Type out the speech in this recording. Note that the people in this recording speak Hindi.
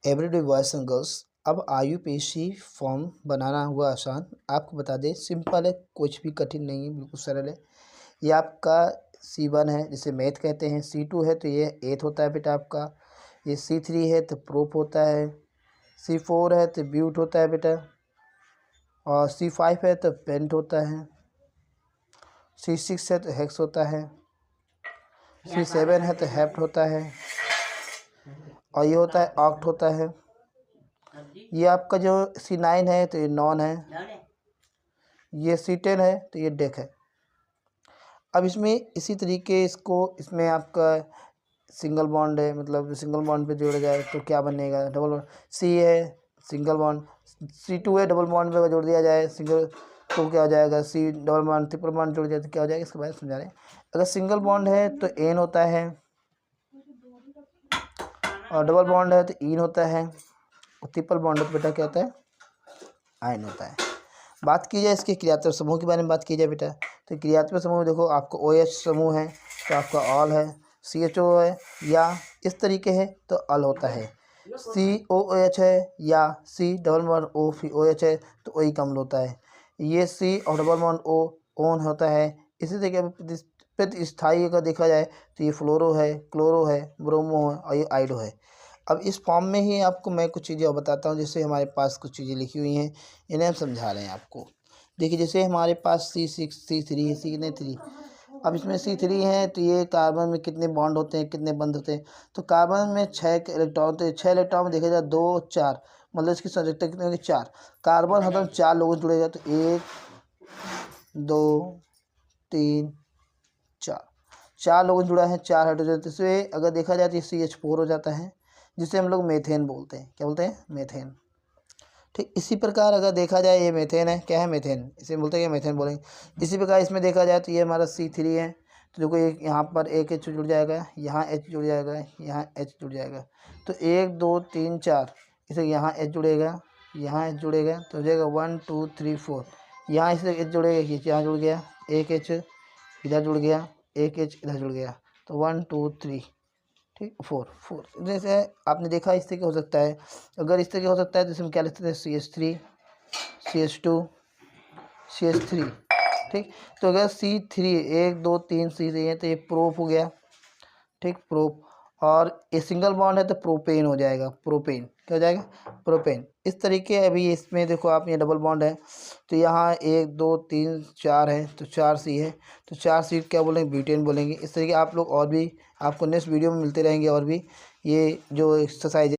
एवरीडे बॉयज एंड गर्ल्स, अब IUPAC फॉर्म बनाना हुआ आसान। आपको बता दें, सिंपल है, कुछ भी कठिन नहीं है, बिल्कुल सरल है। ये आपका C1 है, जिसे मैथ कहते हैं। C2 है तो ये एथ होता है बेटा आपका। ये C3 है तो प्रोप होता है। C4 है तो ब्यूट होता है बेटा। और C5 है तो पेंट होता है। C6 है तो हेक्स होता है। C7 है तो हेप्ट होता है। और ये होता है ऑक्ट होता है। ये आपका जो C9 है तो ये नॉन है। ये C10 है तो ये डेक है। अब इसमें इसी तरीके इसमें आपका सिंगल बॉन्ड है, मतलब सिंगल बॉन्ड पे जोड़ा जाए तो क्या बनेगा, डबल बॉन्ड। C है सिंगल बॉन्ड, C2 है डबल बॉन्ड पे जोड़ दिया जाए सिंगल तो क्या हो जाएगा, C double bond triple bond जोड़ दिया तो क्या हो जाएगा, इसके बारे में समझा रहे हैं। अगर सिंगल बॉन्ड है तो एन होता है, और डबल बॉन्ड है तो इन होता है, और ट्रिपल बॉन्ड है तो बेटा क्या होता है, आयन होता है। बात की जाए इसके क्रियात्मक समूह के बारे में बात की जाए बेटा, तो क्रियात्मक समूह देखो, आपको OH समूह है तो आपका ऑल है, CHO है या इस तरीके है तो अल होता है, COOH है या C डबल बॉन्ड O फिर OH है तो O कम्ल होता है। ये C और डबल बॉन्ड O ओन होता है। इसी तरीके प्रतिस्थाई का देखा जाए तो ये फ्लोरो है, क्लोरो है, ब्रोमो है और ये आइडो है। अब इस फॉर्म में ही आपको मैं कुछ चीज़ें और बताता हूँ, जैसे हमारे पास कुछ चीज़ें लिखी हुई हैं, इन्हें हम समझा रहे हैं आपको। देखिए, जैसे हमारे पास C6 C3 है, C3। अब इसमें C3 है तो ये कार्बन में कितने बॉन्ड होते हैं, कितने बंद होते हैं, तो कार्बन में 6 इलेक्ट्रॉन होते हैं। 6 इलेक्ट्रॉन में देखा जाए 2 4, मतलब इसकी संयोजकता कितनी होगी, 4। कार्बन हरदम 4 लोगों से जुड़ेगा तो 1 2 3 4, 4 लोगों से जुड़ा है, 4 हाइड्रोजन। तो इसे अगर देखा जाए तो CH4 हो जाता है, जिसे हम लोग मेथेन बोलते हैं। क्या बोलते हैं, मेथेन। ठीक इसी प्रकार अगर देखा जाए, ये मेथेन है, क्या है, मेथेन, इसे बोलते हैं, मेथेन बोलेंगे। इसी प्रकार इसमें देखा जाए तो ये हमारा C3 है, तो देखो एक यहाँ पर एक H जुड़ जाएगा, यहाँ H जुड़ जाएगा, यहाँ H जुड़ जाएगा, तो 1 2 3 4, इसे यहाँ H जुड़ेगा, यहाँ H जुड़ेगा तो हो जाएगा 1 2 3 4। यहाँ इसे H जुड़ेगा, ये यहाँ जुड़ गया, एक H इधर जुड़ गया, एक H इधर जुड़ गया, तो 1 2 3 ठीक 4 जैसे आपने देखा इस तरीके हो सकता है। अगर इस तरीके हो सकता है तो इसमें क्या लिखते हैं, CH3 CH2 CH3। ठीक, तो अगर C3 1 2 3 C3 है तो ये प्रोप हो गया, ठीक, प्रोप। और ये सिंगल बॉन्ड है तो प्रोपेन हो जाएगा, प्रोपेन क्या हो जाएगा, प्रोपेन। इस तरीके अभी इसमें देखो आप, ये डबल बॉन्ड है तो यहाँ 1 2 3 4 है तो 4C है, तो 4C क्या बोलेंगे, ब्यूटेन बोलेंगे। इस तरीके आप लोग और भी आपको नेक्स्ट वीडियो में मिलते रहेंगे, और भी ये जो एक्सरसाइज